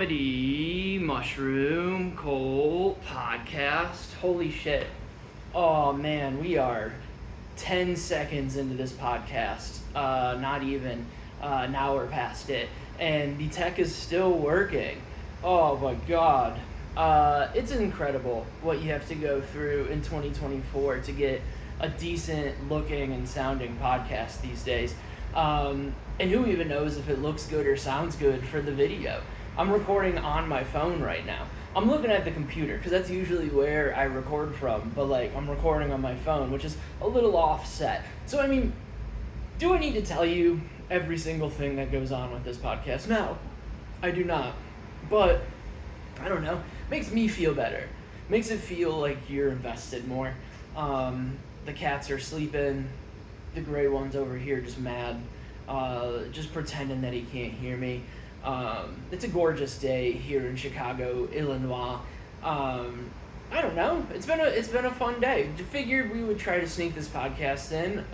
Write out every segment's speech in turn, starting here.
Comedy Mushroom Cult Podcast. Holy shit. Oh man, we are 10 seconds into this podcast. Not even. Now we're past it. And the tech is still working. Oh my god. It's incredible what you have to go through in 2024 to get a decent looking and sounding podcast these days. And who even knows if it looks good or sounds good for the video. I'm recording on my phone right now. I'm looking at the computer because that's usually where I record from, but I'm recording on my phone, which is a little offset. So I mean, do I need to tell you every single thing that goes on with this podcast? No, I do not. But I don't know. Makes me feel better. Makes it feel like you're invested more. The cats are sleeping. The gray one's over here just mad, just pretending that he can't hear me. It's a gorgeous day here in Chicago, Illinois. I don't know. It's been a fun day. Figured we would try to sneak this podcast in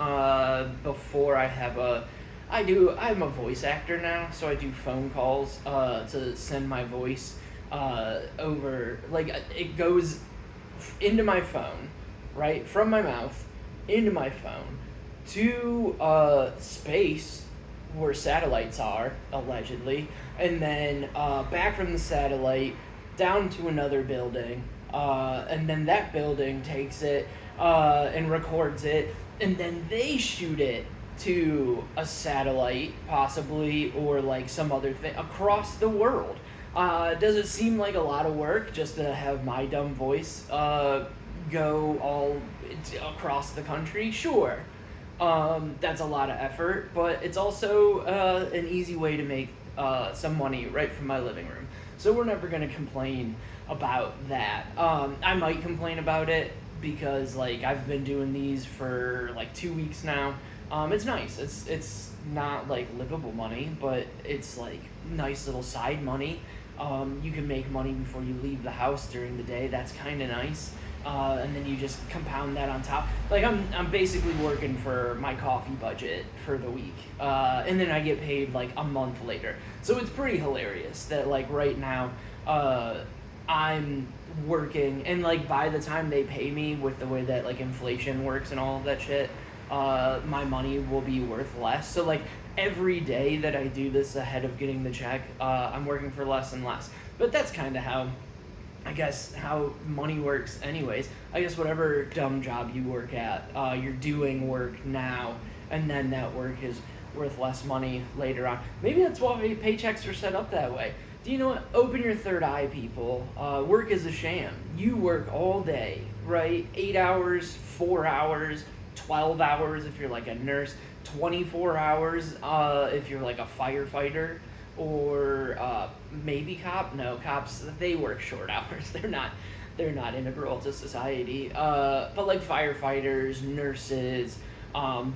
before I have I'm a voice actor now, so I do phone calls to send my voice over. It goes into my phone, right from my mouth into my phone to space where satellites are, allegedly, and then back from the satellite down to another building, and then that building takes it and records it, and then they shoot it to a satellite, possibly, or some other thing across the world. Does it seem like a lot of work just to have my dumb voice go all across the country? Sure. That's a lot of effort, but it's also an easy way to make some money right from my living room. So we're never going to complain about that. I might complain about it because I've been doing these for 2 weeks now. It's nice. It's not livable money, but it's nice little side money. You can make money before you leave the house during the day. That's kind of nice. And then you just compound that on top. I'm basically working for my coffee budget for the week. And then I get paid a month later. So it's pretty hilarious that right now I'm working, and by the time they pay me with the way that inflation works and all of that shit, my money will be worth less. So every day that I do this ahead of getting the check, I'm working for less and less. But that's kind of how money works anyways. I guess whatever dumb job you work at, you're doing work now, and then that work is worth less money later on. Maybe that's why paychecks are set up that way. Do you know what? Open your third eye, people. Work is a sham. You work all day, right? 8 hours, 4 hours, 12 hours if you're a nurse, 24 hours if you're a firefighter, or maybe cop. No, cops, they work short hours. They're not integral to society. But firefighters, nurses,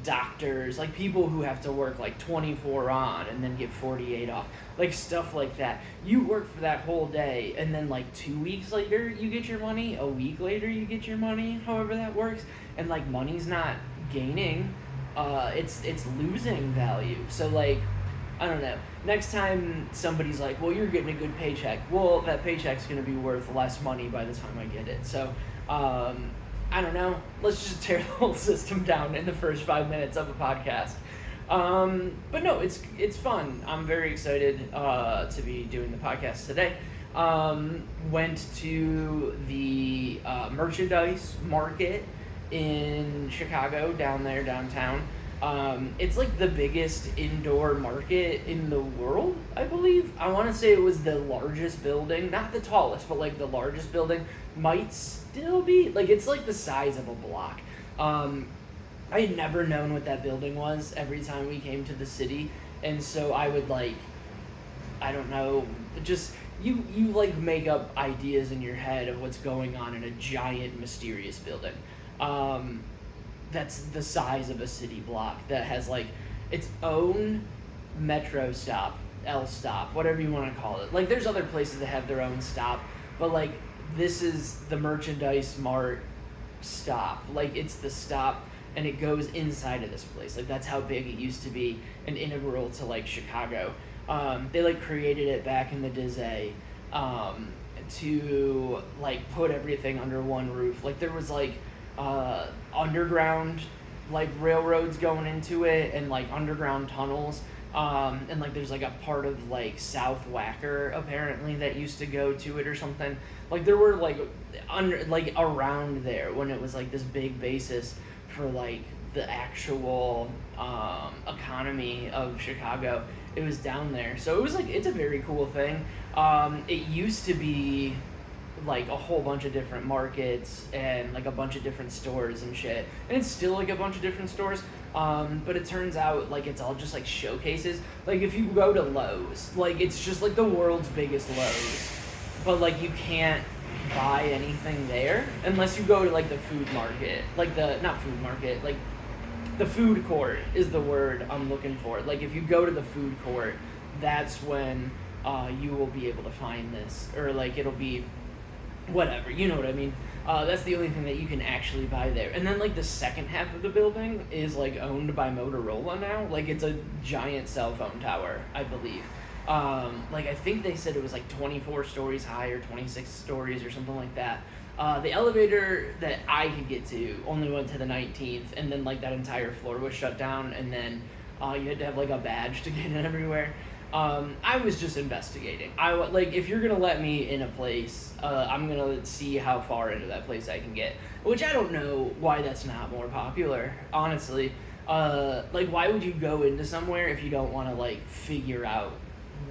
doctors, people who have to work 24 on and then get 48 off, stuff like that. You work for that whole day, and then 2 weeks later you get your money, a week later you get your money, however that works, and money's not gaining, it's losing value. So I don't know. Next time somebody's well, you're getting a good paycheck. Well, that paycheck's going to be worth less money by the time I get it. So, I don't know. Let's just tear the whole system down in the first 5 minutes of a podcast. But no, it's fun. I'm very excited to be doing the podcast today. Went to the merchandise market in Chicago, down there, downtown. It's the biggest indoor market in the world, I believe. I want to say it was the largest building, not the tallest, but the largest building. Might still be, it's the size of a block. I had never known what that building was every time we came to the city, and so I would I don't know, just you make up ideas in your head of what's going on in a giant mysterious building. That's the size of a city block that has its own metro stop, L stop, whatever you want to call it. There's other places that have their own stop, but this is the merchandise mart stop. It's the stop, and it goes inside of this place. That's how big it used to be and integral to Chicago. They like created it back in the day, to like put everything under one roof. Like there was like underground like railroads going into it and like underground tunnels. And like there's like a part of like South Wacker apparently that used to go to it or something. Like there were like like around there when it was like this big basis for like the actual economy of Chicago. It was down there, so it was like it's a very cool thing. It used to be like a whole bunch of different markets and like a bunch of different stores and shit, and it's still like a bunch of different stores. But it turns out like it's all just like showcases. Like if you go to Lowe's, like it's just like the world's biggest Lowe's, but like you can't buy anything there unless you go to like the food market, like the not food market, like the food court is the word I'm looking for. Like if you go to the food court, that's when you will be able to find this, or like it'll be whatever, you know what I mean. That's the only thing that you can actually buy there. And then like the second half of the building is like owned by Motorola now. Like it's a giant cell phone tower, I believe. Like I think they said it was like 24 stories high or 26 stories or something like that. The elevator that I could get to only went to the 19th, and then like that entire floor was shut down, and then you had to have like a badge to get in everywhere. I was just investigating. Like if you're gonna let me in a place, I'm gonna see how far into that place I can get. Which I don't know why that's not more popular, honestly. Like why would you go into somewhere if you don't want to like figure out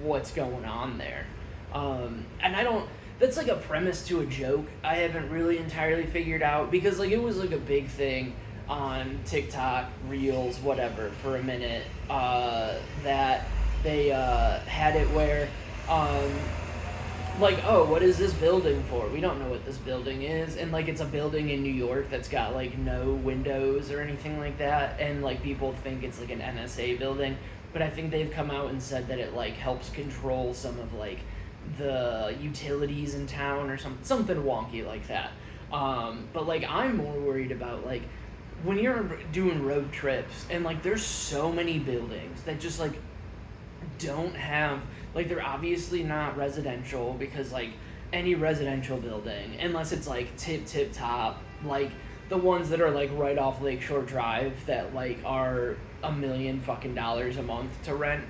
what's going on there? And I don't. That's like a premise to a joke I haven't really entirely figured out, because like it was like a big thing on TikTok, Reels, whatever, for a minute, that they had it where like, oh, what is this building for? We don't know what this building is. And like it's a building in New York that's got like no windows or anything like that, and like people think it's like an NSA building, but I think they've come out and said that it like helps control some of like the utilities in town or something wonky like that. But like I'm more worried about like when you're doing road trips and like there's so many buildings that just like don't have, like they're obviously not residential, because like any residential building, unless it's like tip top, like the ones that are like right off Lakeshore Drive that like are $1 million fucking dollars a month to rent,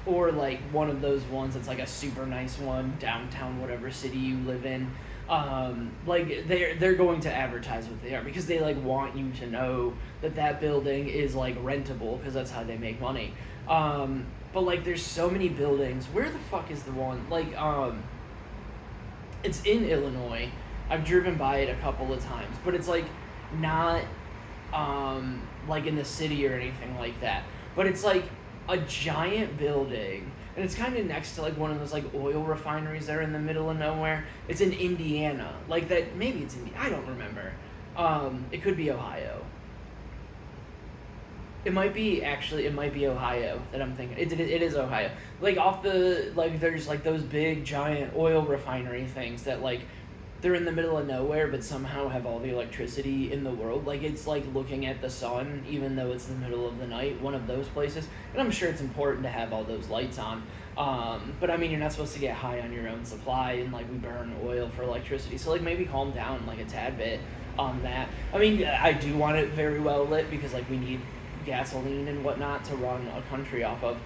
or like one of those ones that's like a super nice one downtown whatever city you live in, like they're going to advertise what they are, because they like want you to know that that building is like rentable, because that's how they make money. But like there's so many buildings. Where the fuck is the one? Like it's in Illinois. I've driven by it a couple of times, but it's like not like in the city or anything like that. But it's like a giant building, and it's kind of next to like one of those like oil refineries that are in the middle of nowhere. It's in Indiana, like that. Maybe it's in. I don't remember. It could be Ohio. It might be Ohio that I'm thinking. It is Ohio. Like off the like there's like those big giant oil refinery things that like they're in the middle of nowhere, but somehow have all the electricity in the world. Like it's like looking at the sun, even though it's the middle of the night. One of those places, and I'm sure it's important to have all those lights on. But I mean, you're not supposed to get high on your own supply, and like we burn oil for electricity. So like maybe calm down like a tad bit on that. I mean, I do want it very well lit, because like we need gasoline and whatnot to run a country off of,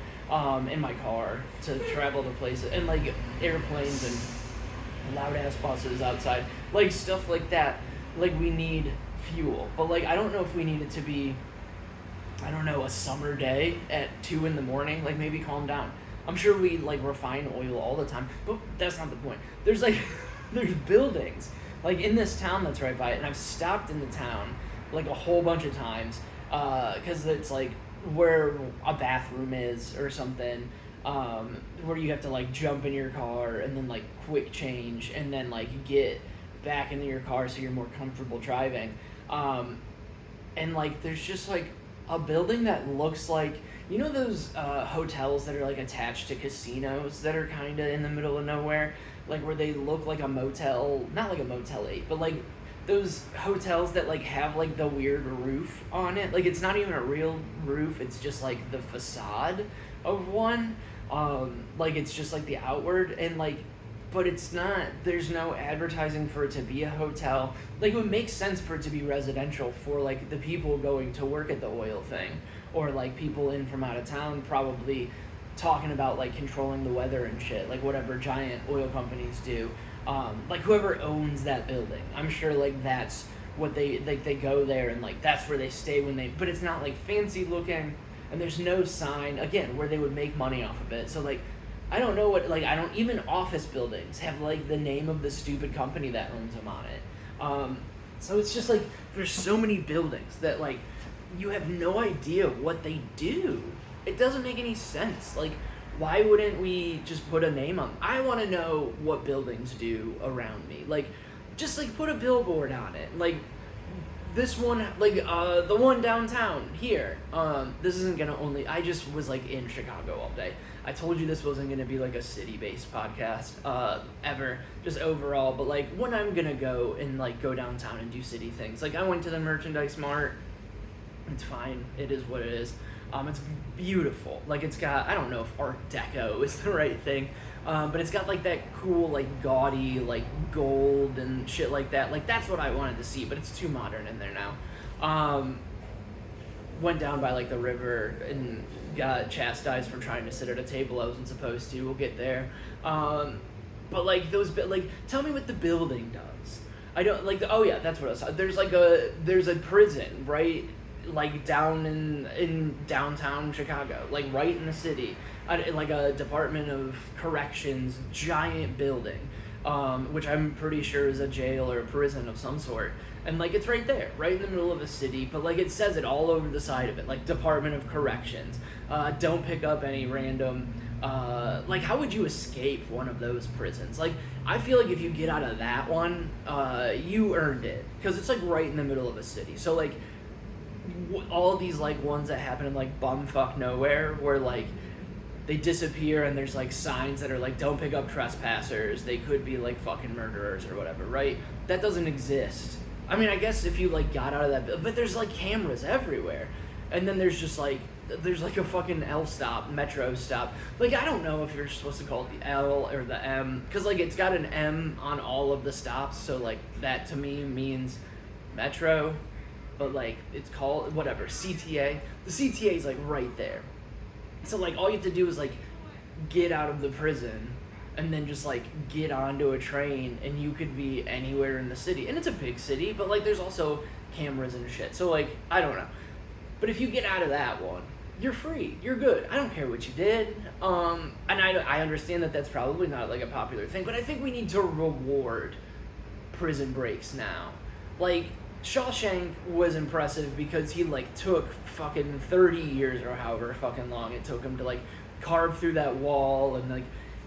in my car to travel to places, and like airplanes and loud ass buses outside, like stuff like that. Like we need fuel, but like I don't know if we need it to be, I don't know, a summer day at 2 a.m. Like maybe calm down. I'm sure we like refine oil all the time, but that's not the point. There's like there's buildings like in this town that's right by it, and I've stopped in the town like a whole bunch of times, because it's like where a bathroom is or something, where you have to like jump in your car and then like quick change and then like get back into your car so you're more comfortable driving. And like there's just like a building that looks like, you know those hotels that are like attached to casinos that are kind of in the middle of nowhere, like where they look like a motel, not like a Motel 8, but like those hotels that like have like the weird roof on it. Like it's not even a real roof, it's just like the facade of one. Like it's just like the outward and like, but it's not. There's no advertising for it to be a hotel. Like it would make sense for it to be residential for like the people going to work at the oil thing, or like people in from out of town probably talking about like controlling the weather and shit, like whatever giant oil companies do. Like whoever owns that building, I'm sure like that's what they go there and like that's where they stay when they. But it's not like fancy looking, and there's no sign again where they would make money off of it. So like, I don't know what like I don't even office buildings have like the name of the stupid company that owns them on it. So it's just like there's so many buildings that like you have no idea what they do. It doesn't make any sense. Like, why wouldn't we just put a name on? I want to know what buildings do around me. Like, just like put a billboard on it. Like, this one, like the one downtown here. This isn't gonna only. I just was like in Chicago all day. I told you this wasn't gonna be like a city-based podcast ever, just overall. But like when I'm gonna go and like go downtown and do city things. Like I went to the Merchandise Mart. It's fine. It is what it is. It's beautiful. Like it's got, I don't know if Art Deco is the right thing, but it's got like that cool, like gaudy, like gold and shit like that. Like that's what I wanted to see, but it's too modern in there now. Went down by like the river and got chastised for trying to sit at a table I wasn't supposed to. We'll get there. But like like tell me what the building does. I don't like. Oh yeah, that's what I was. There's a prison right. Like down in downtown Chicago, like right in the city, like a Department of Corrections giant building, which I'm pretty sure is a jail or a prison of some sort, and like it's right there, right in the middle of the city, but like it says it all over the side of it, like Department of Corrections, don't pick up any random, like how would you escape one of those prisons? Like I feel like if you get out of that one, you earned it, because it's like right in the middle of a city, so like all these like ones that happen in like bumfuck nowhere where like they disappear and there's like signs that are like don't pick up trespassers, they could be like fucking murderers or whatever, right? That doesn't exist. I mean, I guess if you like got out of that, but there's like cameras everywhere, and then there's just like there's like a fucking L stop, metro stop. Like I don't know if you're supposed to call it the L or the M, because like it's got an M on all of the stops, so like that to me means metro. But like it's called whatever CTA. The CTA is like right there, so like all you have to do is like get out of the prison and then just like get onto a train and you could be anywhere in the city, and it's a big city, but like there's also cameras and shit, so like I don't know. But if you get out of that one, you're free, you're good. I don't care what you did. And I understand that that's probably not like a popular thing, but I think we need to reward prison breaks now. Like Shawshank was impressive because he like took fucking 30 years or however fucking long it took him to like carve through that wall and like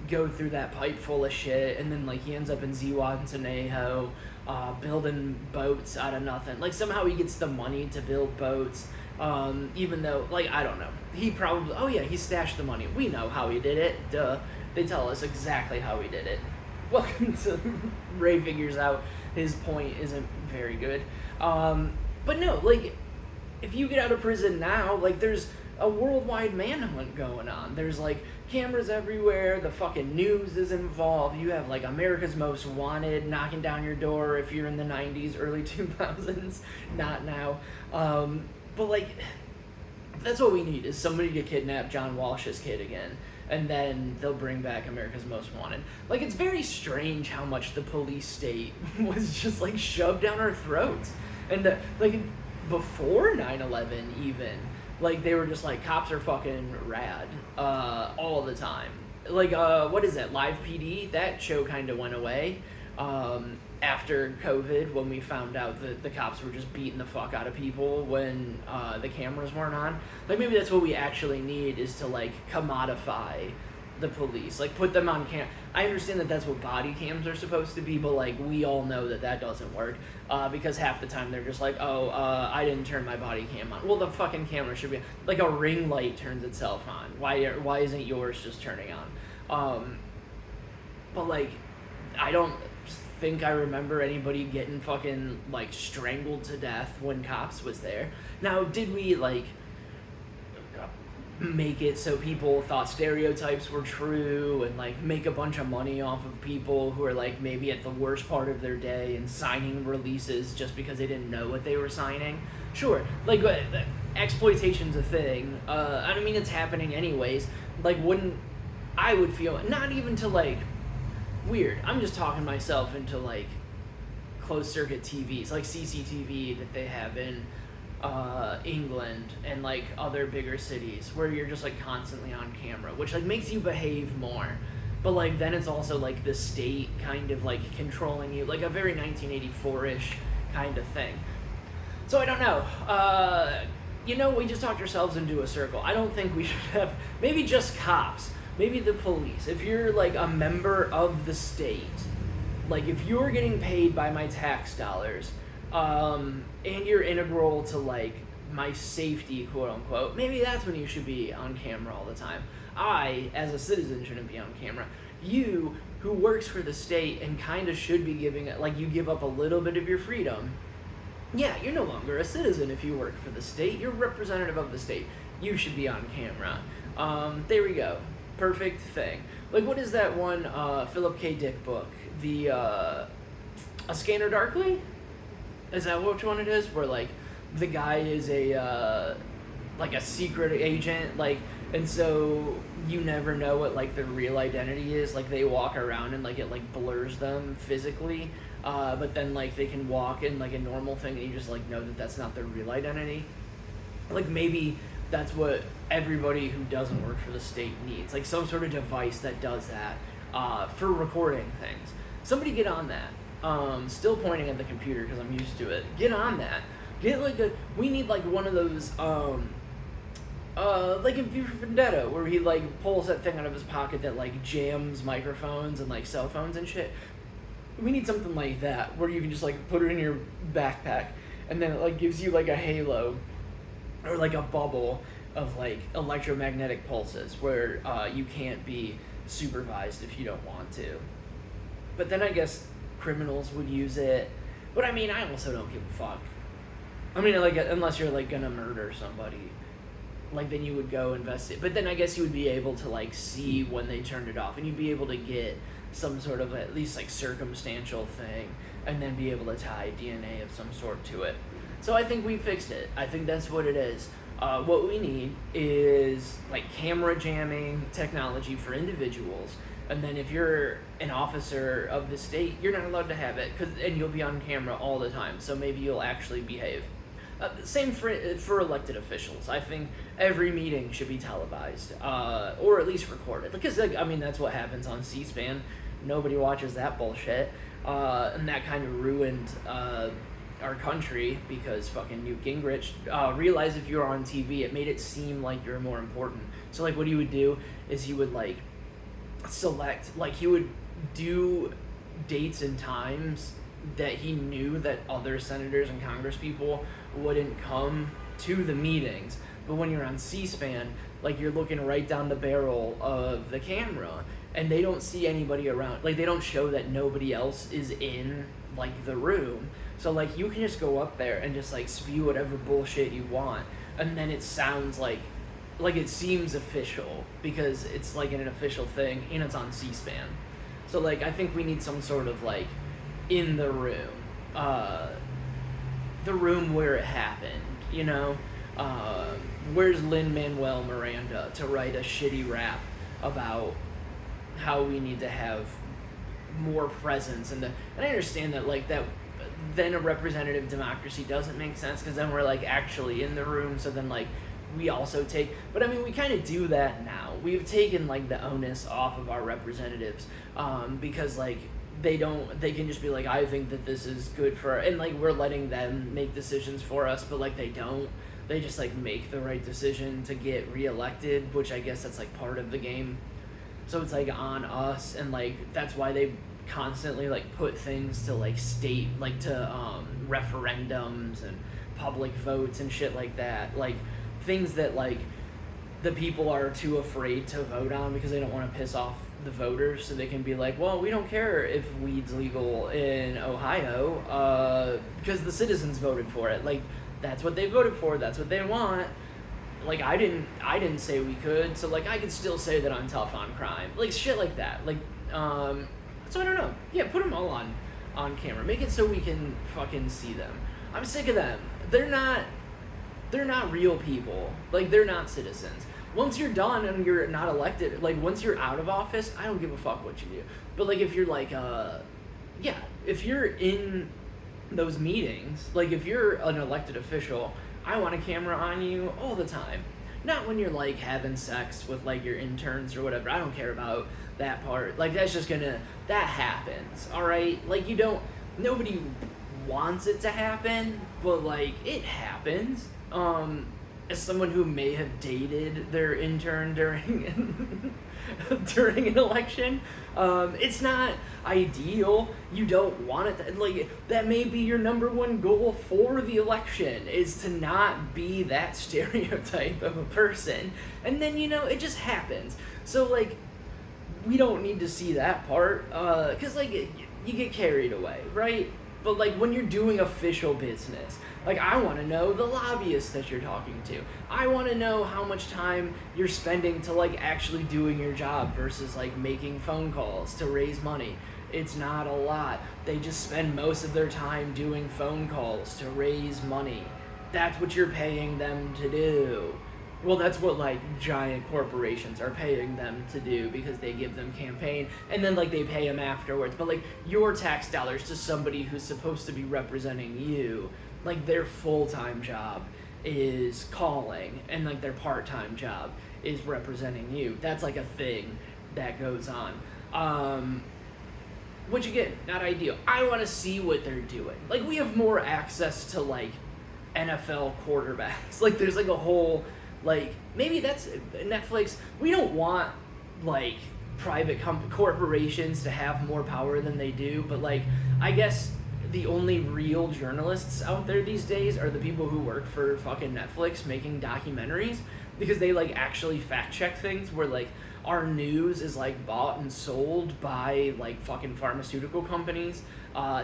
go through that pipe full of shit, and then like he ends up in Zihuatanejo, building boats out of nothing. Like somehow he gets the money to build boats, even though like I don't know, he probably, oh yeah, he stashed the money. We know how he did it. Duh. They tell us exactly how he did it. Welcome to Ray Figures Out. His point isn't very good. But no, like, if you get out of prison now, like, there's a worldwide manhunt going on. There's, like, cameras everywhere. The fucking news is involved. You have, like, America's Most Wanted knocking down your door if you're in the 90s, early 2000s. Not now. But, like, that's what we need, is somebody to kidnap John Walsh's kid again. And then they'll bring back America's Most Wanted. Like, it's very strange how much the police state was just, like, shoved down our throats. And, like, before 9/11 even, like, they were just like, cops are fucking rad, all the time. Like, what is that, Live PD? That show kind of went away, after COVID, when we found out that the cops were just beating the fuck out of people when, the cameras weren't on. Like, maybe that's what we actually need, is to, like, commodify the police. Like, put them on cam. I understand that that's what body cams are supposed to be, but, like, we all know that that doesn't work, because half the time they're just like, oh, I didn't turn my body cam on. Well, the fucking camera should be, like, a ring light turns itself on. Why isn't yours just turning on? But, like, I don't think I remember anybody getting fucking, like, strangled to death when cops was there. Now, did we, like, make it so people thought stereotypes were true and like make a bunch of money off of people who are like maybe at the worst part of their day and signing releases just because they didn't know what they were signing. Sure, like exploitation's a thing. I mean, it's happening anyways. Like, I would feel, not even to like, weird, I'm just talking myself into like closed circuit TVs, like Cctv that they have in England and like other bigger cities where you're just like constantly on camera, which like makes you behave more. But like then it's also like the state kind of like controlling you, like a very 1984-ish kind of thing. So I don't know. We just talked ourselves into a circle. I don't think we should have, maybe just cops, maybe the police. If you're like a member of the state, like if you're getting paid by my tax dollars, and you're integral to like my safety, quote unquote, maybe that's when you should be on camera all the time. I, as a citizen, shouldn't be on camera. You, who works for the state and kind of should be giving it, like you give up a little bit of your freedom. Yeah, you're no longer a citizen if you work for the state. You're representative of the state. You should be on camera. There we go. Perfect thing. Like, what is that one Philip K. Dick book? The A Scanner Darkly? Is that which one it is? Where like the guy is a secret agent, like, and so you never know what like their real identity is. Like they walk around and like it like blurs them physically, but then like they can walk in like a normal thing and you just like know that that's not their real identity. Like maybe that's what everybody who doesn't work for the state needs, like some sort of device that does that for recording things. Somebody get on that. Still pointing at the computer because I'm used to it. Get on that. Get like we need like one of those, like in V for Vendetta, where he like pulls that thing out of his pocket that like jams microphones and like cell phones and shit. We need something like that, where you can just like put it in your backpack and then it like gives you like a halo or like a bubble of like electromagnetic pulses where you can't be supervised if you don't want to. But then I guess criminals would use it. But I mean, I also don't give a fuck. I mean, like, unless you're like gonna murder somebody, like then you would go investigate. But then I guess you would be able to like see when they turned it off, and you'd be able to get some sort of at least like circumstantial thing, and then be able to tie DNA of some sort to it. So I think we fixed it. I think that's what it is. What we need is like camera jamming technology for individuals. And then if you're an officer of the state, you're not allowed to have it, and you'll be on camera all the time, so maybe you'll actually behave. Same for elected officials. I think every meeting should be televised, or at least recorded. Because, like, I mean, that's what happens on C-SPAN. Nobody watches that bullshit. And that kind of ruined our country because fucking Newt Gingrich realized if you were on TV, it made it seem like you're more important. So, like, what he would do is he would, like, select, like he would do dates and times that he knew that other senators and congresspeople wouldn't come to the meetings. But when you're on C-SPAN, like you're looking right down the barrel of the camera and they don't see anybody around. Like they don't show that nobody else is in like the room. So like you can just go up there and just like spew whatever bullshit you want, and then it sounds like it seems official because it's like an official thing and it's on C-SPAN. So like I think we need some sort of like in the room where it happened, you know? Where's Lin-Manuel Miranda to write a shitty rap about how we need to have more presence and I understand that like that then a representative democracy doesn't make sense because then we're like actually in the room, so then like we also take, but I mean we kind of do that now. We've taken like the onus off of our representatives because like they can just be like, I think that this is good for, and like we're letting them make decisions for us, but like they just like make the right decision to get reelected, which I guess that's like part of the game. So it's like on us, and like that's why they constantly like put things to like state, like to referendums and public votes and shit like that, like things that like the people are too afraid to vote on because they don't want to piss off the voters, so they can be like, well, we don't care if weed's legal in Ohio because the citizens voted for it. Like that's what they voted for, that's what they want. Like, I didn't say we could, so, like, I could still say that I'm tough on crime. Like, shit like that. Like, so I don't know. Yeah, put them all on camera. Make it so we can fucking see them. I'm sick of them. They're not real people. Like, they're not citizens. Once you're done and you're not elected, like, once you're out of office, I don't give a fuck what you do. But, like, if you're, like, if you're in those meetings, like, if you're an elected official, I want a camera on you all the time. Not when you're, like, having sex with, like, your interns or whatever. I don't care about that part. Like, that's just that happens, alright? Like, nobody wants it to happen, but, like, it happens. As someone who may have dated their intern during during an election, it's not ideal. You don't want it to, like, that may be your number one goal for the election, is to not be that stereotype of a person. And then, it just happens. So, like, we don't need to see that part, because, like, you get carried away, right? But, like, when you're doing official business, like, I want to know the lobbyists that you're talking to. I want to know how much time you're spending to, like, actually doing your job versus, like, making phone calls to raise money. It's not a lot. They just spend most of their time doing phone calls to raise money. That's what you're paying them to do. Well, that's what, like, giant corporations are paying them to do, because they give them campaign, and then, like, they pay them afterwards. But, like, your tax dollars to somebody who's supposed to be representing you, like, their full-time job is calling, and, like, their part-time job is representing you. That's, like, a thing that goes on. Which, again, not ideal. I want to see what they're doing. Like, we have more access to, like, NFL quarterbacks. Like, there's, like, a whole... Like, maybe that's Netflix. We don't want, like, private corporations to have more power than they do, but, like, I guess the only real journalists out there these days are the people who work for fucking Netflix making documentaries, because they, like, actually fact check things where, like, our news is, like, bought and sold by, like, fucking pharmaceutical companies,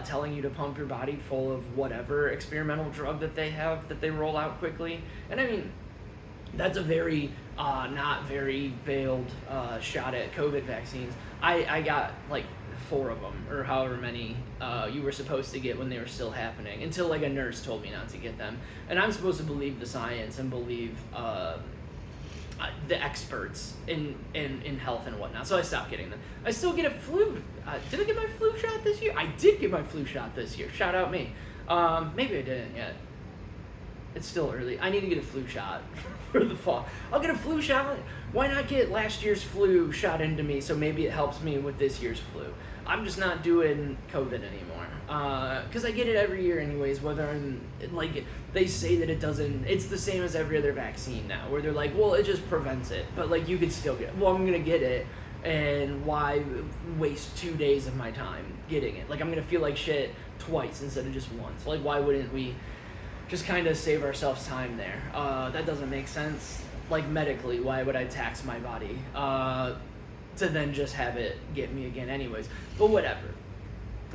telling you to pump your body full of whatever experimental drug that they have that they roll out quickly. And I mean, that's a very not very veiled shot at COVID vaccines. I got, like, 4 of them, or however many you were supposed to get when they were still happening, until, like, a nurse told me not to get them. And I'm supposed to believe the science and believe the experts in health and whatnot, so I stopped getting them. I still get a flu. Did I get my flu shot this year? I did get my flu shot this year. Shout out me. Maybe I didn't yet. It's still early. I need to get a flu shot for the fall. I'll get a flu shot. Why not get last year's flu shot into me, so maybe it helps me with this year's flu? I'm just not doing COVID anymore. Because I get it every year anyways, whether I'm, like, they say that it doesn't, it's the same as every other vaccine now, where they're like, well, it just prevents it, but, like, you could still get it. Well, I'm going to get it, and why waste 2 days of my time getting it? Like, I'm going to feel like shit twice instead of just once. Like, why wouldn't we just kind of save ourselves time there? That doesn't make sense. Like, medically, why would I tax my body to then just have it get me again anyways? But whatever.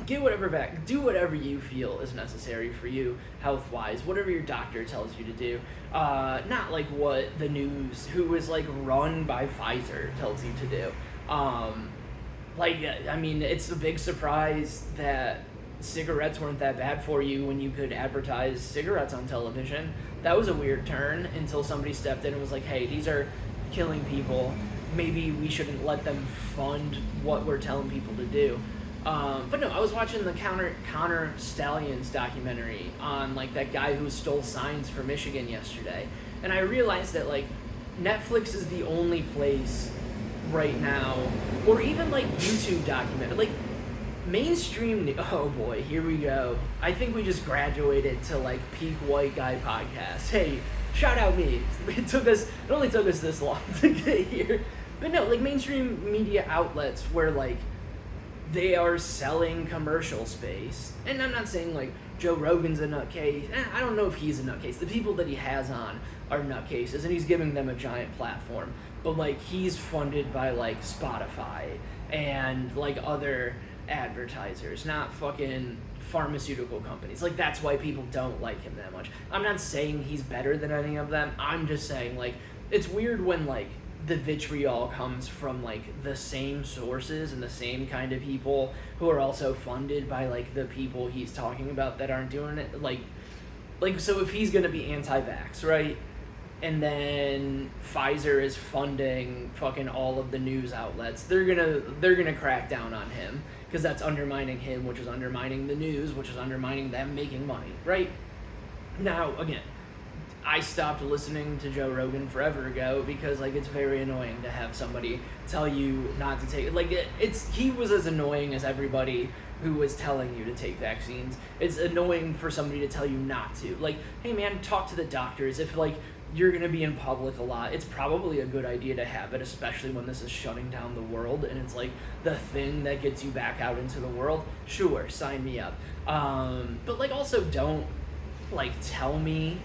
Get whatever back. Do whatever you feel is necessary for you, health-wise. Whatever your doctor tells you to do. Not like what the news, who is, like, run by Pfizer, tells you to do. Like, I mean, it's a big surprise that cigarettes weren't that bad for you when you could advertise cigarettes on television. That was a weird turn until somebody stepped in and was like, hey, these are killing people. Maybe we shouldn't let them fund what we're telling people to do. But no, I was watching the Connor Stallions documentary on, like, that guy who stole signs for Michigan yesterday. And I realized that, like, Netflix is the only place right now, or even, like, YouTube documentary, like, mainstream, oh boy, here we go. I think we just graduated to, like, peak white guy podcast. Hey, shout out me. It only took us this long to get here. But no, like, mainstream media outlets where, like, they are selling commercial space. And I'm not saying, like, Joe Rogan's a nutcase. I don't know if he's a nutcase. The people that he has on are nutcases, and he's giving them a giant platform. But, like, he's funded by, like, Spotify and, like, other advertisers, not fucking pharmaceutical companies. Like, that's why people don't like him that much. I'm not saying he's better than any of them. I'm just saying, like, it's weird when, like, the vitriol comes from, like, the same sources and the same kind of people who are also funded by, like, the people he's talking about that aren't doing it. Like, so if he's gonna be anti-vax, right? And then Pfizer is funding fucking all of the news outlets, they're gonna crack down on him, because that's undermining him, which is undermining the news, which is undermining them making money, right? Now, again, I stopped listening to Joe Rogan forever ago because, like, it's very annoying to have somebody tell you not to take, like, he was as annoying as everybody who was telling you to take vaccines. It's annoying for somebody to tell you not to. Like, hey man, talk to the doctors. If, like, you're gonna be in public a lot, it's probably a good idea to have it, especially when this is shutting down the world and it's like the thing that gets you back out into the world. Sure, sign me up. But, like, also don't, like, tell me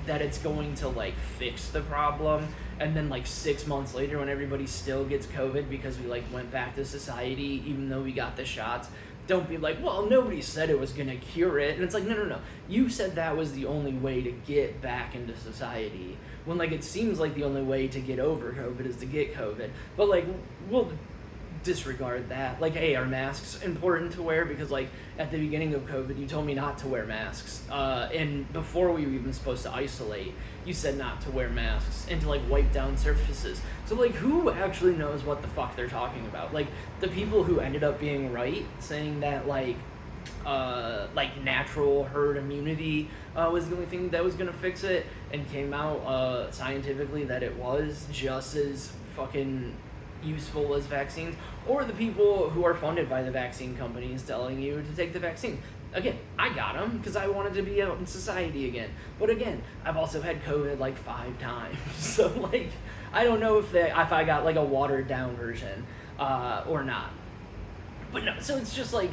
that it's going to, like, fix the problem, and then, like, 6 months later when everybody still gets COVID because we, like, went back to society even though we got the shots, don't be like, well, nobody said it was gonna cure it. And it's like, no. You said that was the only way to get back into society. When, like, it seems like the only way to get over COVID is to get COVID. But, like, we'll disregard that. Like, hey, are masks important to wear? Because, like, at the beginning of COVID, you told me not to wear masks. And before we were even supposed to isolate, you said not to wear masks and to, like, wipe down surfaces. So, like, who actually knows what the fuck they're talking about? Like, the people who ended up being right, saying that, like, natural herd immunity was the only thing that was gonna fix it, and came out scientifically that it was just as fucking useful as vaccines, or the people who are funded by the vaccine companies telling you to take the vaccine. Again, I got them because I wanted to be out in society again. But again, I've also had COVID like 5 times. So, like, I don't know if I got, like, a watered down version or not. But no, so it's just like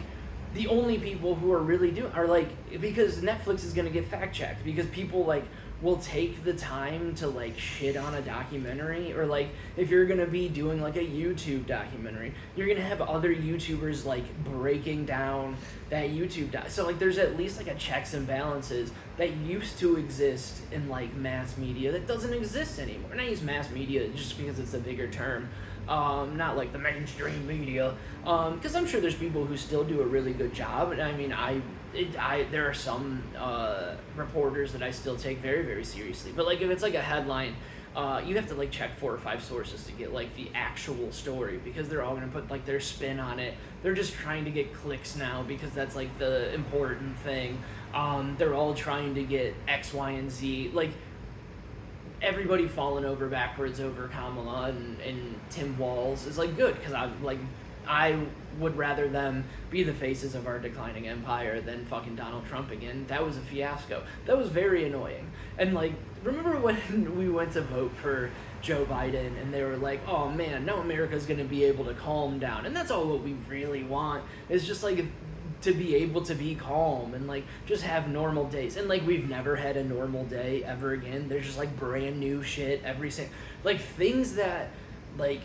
the only people who are really doing are, like, because Netflix is going to get fact checked, because people, like, will take the time to, like, shit on a documentary, or, like, if you're gonna be doing, like, a YouTube documentary, you're gonna have other YouTubers, like, breaking down that YouTube so, like, there's at least, like, a checks and balances that used to exist in, like, mass media that doesn't exist anymore. And I use mass media just because it's a bigger term, not like the mainstream media, because I'm sure there's people who still do a really good job, and I mean, there are some reporters that I still take very, very seriously. But, like, if it's, like, a headline, you have to, like, check 4 or 5 sources to get, like, the actual story, because they're all going to put, like, their spin on it. They're just trying to get clicks now because that's, like, the important thing. They're all trying to get X, Y, and Z. Like, everybody falling over backwards over Kamala and Tim Walz is, like, good, because I would rather them be the faces of our declining empire than fucking Donald Trump again. That was a fiasco. That was very annoying. And, like, remember when we went to vote for Joe Biden and they were like, oh man, now America's gonna be able to calm down. And that's all what we really want, is just, like, to be able to be calm and, like, just have normal days. And, like, we've never had a normal day ever again. There's just, like, brand new shit every single, like, things that, like,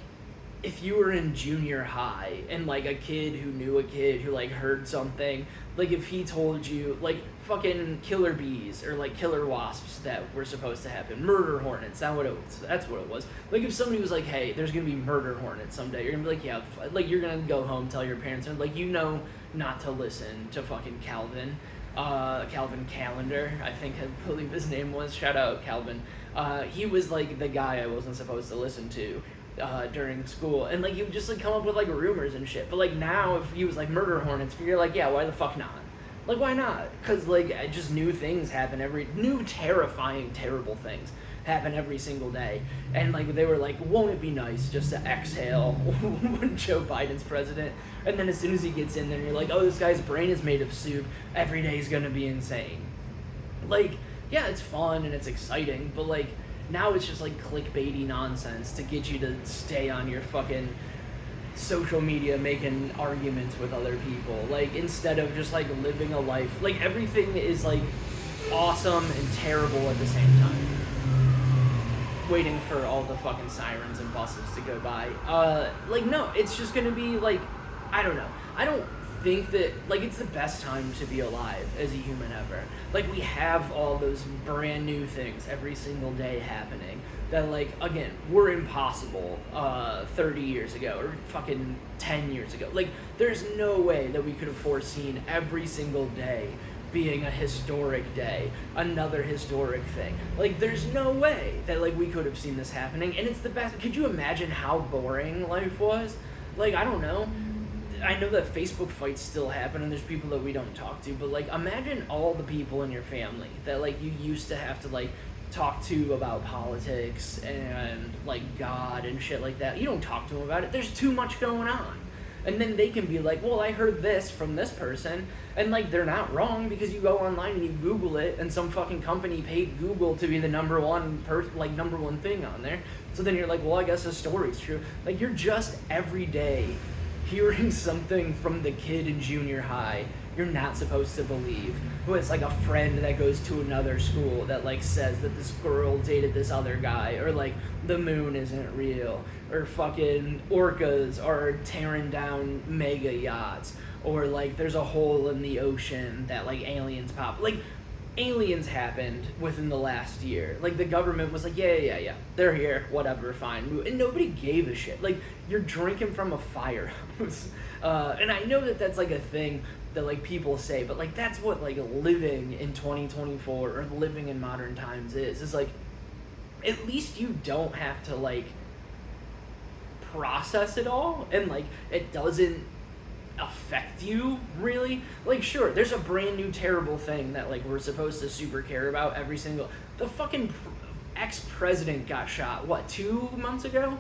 if you were in junior high and, like, a kid who knew a kid who, like, heard something, like, if he told you, like, fucking killer bees or, like, killer wasps that were supposed to happen, murder hornets, that's what it was. Like, if somebody was like, hey, there's gonna be murder hornets someday, you're gonna be like, yeah, like, you're gonna go home, tell your parents, and, like, you know not to listen to fucking Calvin Calendar, I believe his name was, shout out Calvin. He was, like, the guy I wasn't supposed to listen to during school, and, like, he would just, like, come up with, like, rumors and shit. But, like, now if he was like murder hornets, you're like, yeah, why the fuck not? Like, why not? Because, like, just new things happen new terrifying, terrible things happen every single day. And, like, they were like, won't it be nice just to exhale when Joe Biden's president? And then as soon as he gets in there, you're like, oh, this guy's brain is made of soup, every day's gonna be insane. Like, yeah, it's fun and it's exciting, but, like, now it's just, like, clickbaity nonsense to get you to stay on your fucking social media making arguments with other people. Like, instead of just, like, living a life. Like, everything is, like, awesome and terrible at the same time. Waiting for all the fucking sirens and buses to go by. Like, no, it's just gonna be, like, I don't know. I don't think that, like, it's the best time to be alive as a human ever. Like, we have all those brand new things every single day happening that, like, again, were impossible 30 years ago or fucking 10 years ago. Like, there's no way that we could have foreseen every single day being a historic day, another historic thing. Like, there's no way that, like, we could have seen this happening, and it's the best. Could you imagine how boring life was? Like, I don't know. I know that Facebook fights still happen and there's people that we don't talk to, but, like, imagine all the people in your family that, like, you used to have to, like, talk to about politics and, like, God and shit like that. You don't talk to them about it. There's too much going on. And then they can be like, well, I heard this from this person, and, like, they're not wrong because you go online and you Google it, and some fucking company paid Google to be the number one thing on there. So then you're like, well, I guess the story's true. Like, you're just every day hearing something from the kid in junior high you're not supposed to believe, who is like a friend that goes to another school that, like, says that this girl dated this other guy, or, like, the moon isn't real, or fucking orcas are tearing down mega yachts, or, like, there's a hole in the ocean that, like, aliens pop. Like, aliens happened within the last year. Like, the government was like, yeah, they're here, whatever, fine. And nobody gave a shit. Like, you're drinking from a fire hose. And I know that that's, like, a thing that, like, people say, but, like, that's what, like, living in 2024 or living in modern times is. It's like, at least you don't have to, like, process it all, and, like, it doesn't affect you, really. Like, sure, there's a brand new terrible thing that, like, we're supposed to super care about every single... The fucking ex-president got shot, what, 2 months ago?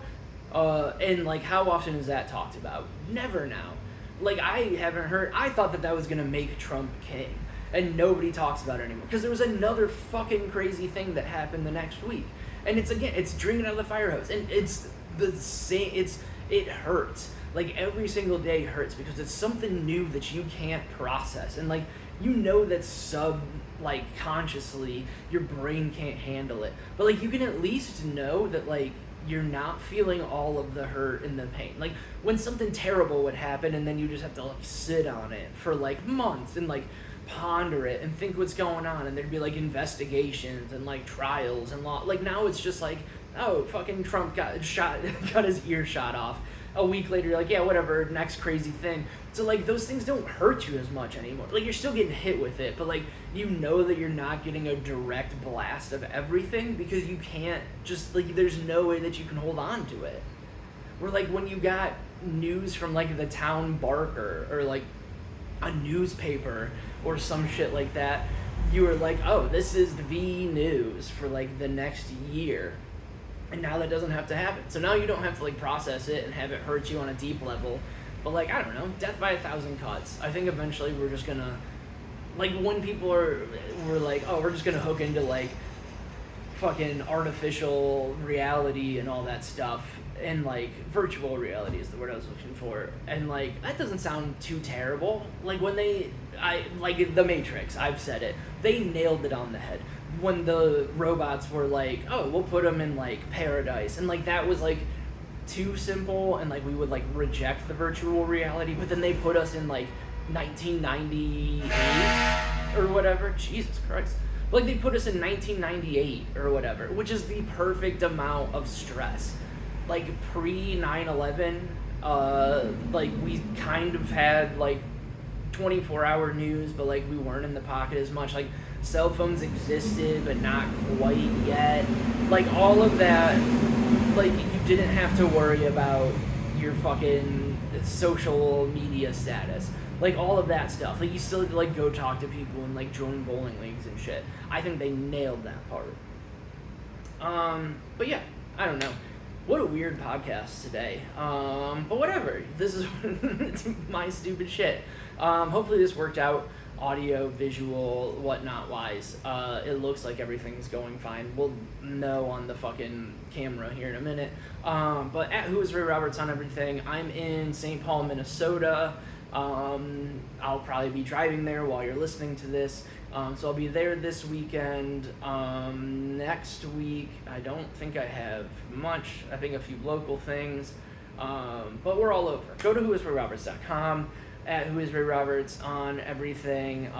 And, like, how often is that talked about? Never now. Like, I haven't heard... I thought that was gonna make Trump king, and nobody talks about it anymore, because there was another fucking crazy thing that happened the next week. And it's, again, it's drinking out of the fire hose, and it's the same... It hurts. Like, every single day hurts because it's something new that you can't process. And, like, you know that consciously, your brain can't handle it. But, like, you can at least know that, like, you're not feeling all of the hurt and the pain. Like, when something terrible would happen and then you just have to, like, sit on it for, like, months and, like, ponder it and think what's going on. And there'd be, like, investigations and, like, trials and law. Like, now it's just like, oh, fucking Trump got his ear shot off. A week later, you're like, yeah, whatever, next crazy thing. So, like, those things don't hurt you as much anymore. Like, you're still getting hit with it, but, like, you know that you're not getting a direct blast of everything because you can't just, like, there's no way that you can hold on to it. Where, like, when you got news from, like, the town barker or, like, a newspaper or some shit like that, you were like, oh, this is the news for, like, the next year. And now that doesn't have to happen. So now you don't have to, like, process it and have it hurt you on a deep level. But, like, I don't know, death by 1,000 cuts. I think eventually we're just gonna, like, when people were like, oh, we're just gonna hook into, like, fucking artificial reality and all that stuff. And, like, virtual reality is the word I was looking for. And, like, that doesn't sound too terrible. Like, when like, The Matrix, I've said it. They nailed it on the head. When the robots were like, oh, we'll put them in, like, paradise. And, like, that was, like, too simple. And, like, we would, like, reject the virtual reality. But then they put us in, like, 1998 or whatever. Jesus Christ. Like, they put us in 1998 or whatever, which is the perfect amount of stress. Like, pre-9/11, like, we kind of had, like, 24-hour news, but, like, we weren't in the pocket as much. Like, cell phones existed, but not quite yet. Like, all of that, like, you didn't have to worry about your fucking social media status. Like, all of that stuff. Like, you still had to, like, go talk to people and, like, join bowling leagues and shit. I think they nailed that part. But yeah, I don't know. What a weird podcast today. But whatever. This is it's my stupid shit. Hopefully this worked out, audio, visual, whatnot wise. It looks like everything's going fine. We'll know on the fucking camera here in a minute. But at Who is Ray Roberts on everything. I'm in St. Paul, Minnesota. I'll probably be driving there while you're listening to this. So I'll be there this weekend. Next week, I don't think I have much. I think a few local things. But we're all over. Go to whoisRayRoberts.com, at whoisRayRoberts on everything,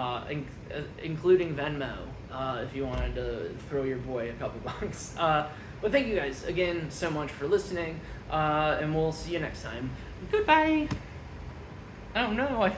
including Venmo, if you wanted to throw your boy a couple bucks. But thank you guys again so much for listening, and we'll see you next time. Goodbye. Oh no, I